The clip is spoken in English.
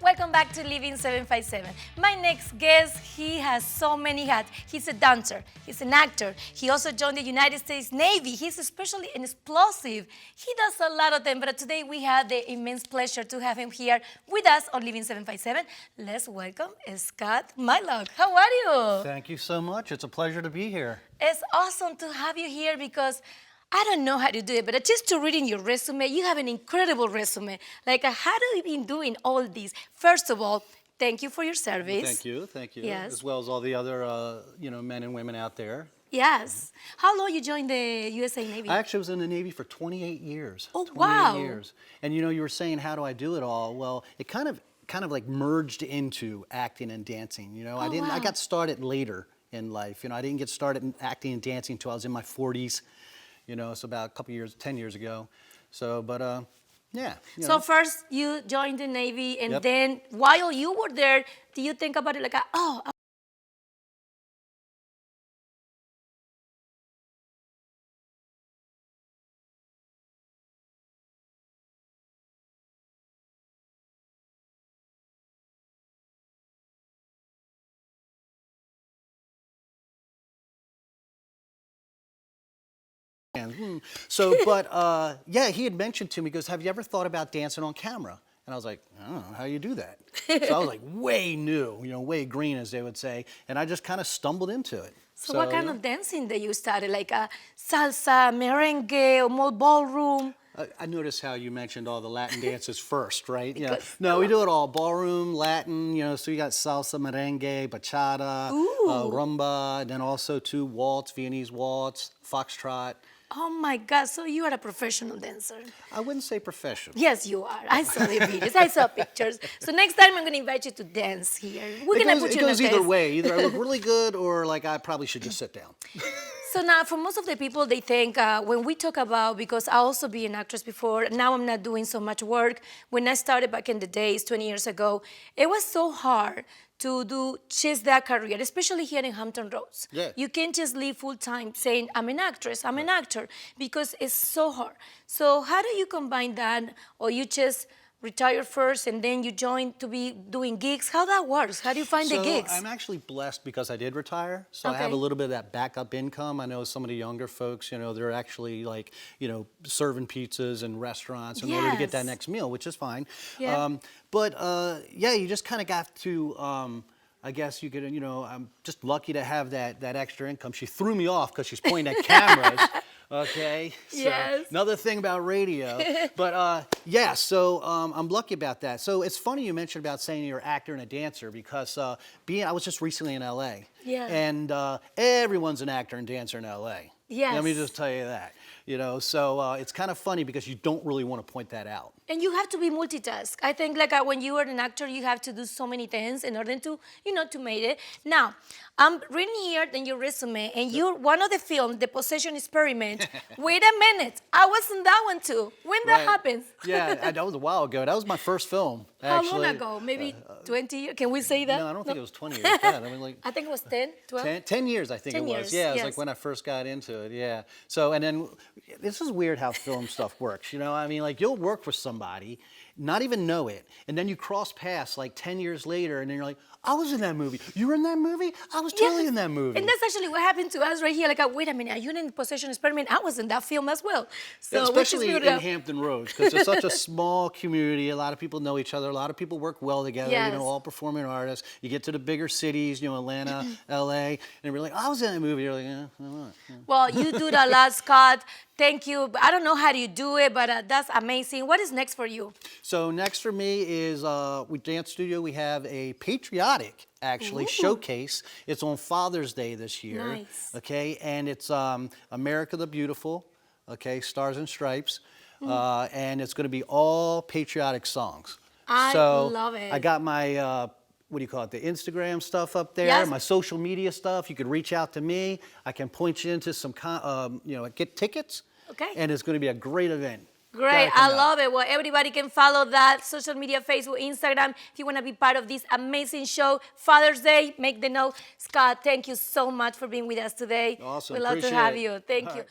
Welcome back to Living 757. My next guest, he has so many hats. He's a dancer, he's an actor. He also joined the United States Navy. He's especially an explosive. He does a lot of them, but today we have the immense pleasure to have him here with us on Living 757. Let's welcome Scott Mielock. How are you? Thank you so much. It's a pleasure to be here. It's awesome to have you here because I don't know how to do it, but just to reading your resume, you have an incredible resume. Like, how do you been doing all this? First of all, thank you for your service. Thank you. Yes. As well as all the other, men and women out there. Yes. How long you joined the USA Navy? I actually was in the Navy for 28 years. Oh, 28 wow. years. And you were saying, how do I do it all? Well, it kind of like merged into acting and dancing. Oh, I got started later in life. I didn't get started in acting and dancing until I was in my 40s. It's about a couple years, 10 years ago. So, but yeah. So first you joined the Navy, and Yep. then while you were there, do you think about it like, oh, So, but yeah, he had mentioned to me, he goes, have you ever thought about dancing on camera? And I was like, I don't know, how you do that? So I was like, way new, way green, as they would say. And I just kind of stumbled into it. so what kind of dancing that you started? Like salsa, merengue, or more ballroom? I noticed how you mentioned all the Latin dances first, right? No, we do it all. Ballroom, Latin, so you got salsa, merengue, bachata, rumba, and then also too waltz, Viennese waltz, foxtrot. Oh my God, so you are a professional dancer. I wouldn't say professional. Yes, you are. I saw the videos, I saw pictures. So next time I'm gonna invite you to dance here. We're gonna put you in a It goes either dance. way. Either I look really good or like I probably should just sit down. So now, for most of the people, they think when we talk about, because I also be an actress before, now I'm not doing so much work. When I started back in the days, 20 years ago, it was so hard to chase that career, especially here in Hampton Roads. Yeah. You can't just live full time saying, I'm an actress, I'm an actor, because it's so hard. So how do you combine that, or you just retire first and then you join to be doing gigs? How that works? How do you find the gigs? I'm actually blessed because I did retire, so I Okay. have a little bit of that backup income. I know some of the younger folks, they're actually like, serving pizzas in restaurants in order to get that Yes. next meal, which is fine. Yeah. But yeah, you just kind of got to, I guess you could, I'm just lucky to have that extra income. She threw me off because she's pointing at cameras. Okay, so Yes. another thing about radio, but yeah, so I'm lucky about that. So it's funny you mentioned about saying you're an actor and a dancer because I was just recently in LA, Yeah. and everyone's an actor and dancer in LA. Yes. Let me just tell you that. So it's kind of funny because you don't really want to point that out. And you have to be multitask. I think like when you are an actor, you have to do so many things in order to, to make it. Now, I'm reading here in your resume, and you're one of the films, The Possession Experiment. Wait a minute, I was in that one too. When that happens? Yeah, that was a while ago. That was my first film, How actually. long ago? Maybe 20 years? Can we say that? No, I don't think it was 20 years. Yeah, I mean, like, I think it was 10, 12. 10 years, I think 10 it was. years, Yeah, it was yes. like when I first got into it, yeah. So, and then, this is weird how film stuff works, I mean, like, you'll work for somebody, not even know it, and then you cross paths like 10 years later, and then you're like, I was in that movie. You were in that movie? I was totally in that movie. And that's actually what happened to us right here. Like, wait a minute, are you in the Possession Experiment? I was in that film as well. So, especially which is in Hampton Roads, because it's such a small community. A lot of people know each other. A lot of people work well together. Yes. All performing artists. You get to the bigger cities, Atlanta, LA, and you're like, I was in that movie. You're like, yeah, I'm not. Yeah. Well, you do that a lot, Scott. Thank you. I don't know how you do it, but that's amazing. What is next for you? So next for me is with Dance Studio, we have a patriotic, actually, showcase. It's on Father's Day this year. Nice. Okay, and it's America the Beautiful, okay, Stars and Stripes, and it's going to be all patriotic songs. I love it. I got my what do you call it, the Instagram stuff up there, Yes. my social media stuff. You could reach out to me. I can point you into some, get tickets. Okay. And it's going to be a great event. Great, I love it. Well, everybody can follow that social media, Facebook, Instagram. If you want to be part of this amazing show, Father's Day, make the note. Scott, thank you so much for being with us today. Awesome, We love to appreciate have it. you. Thank All you. right.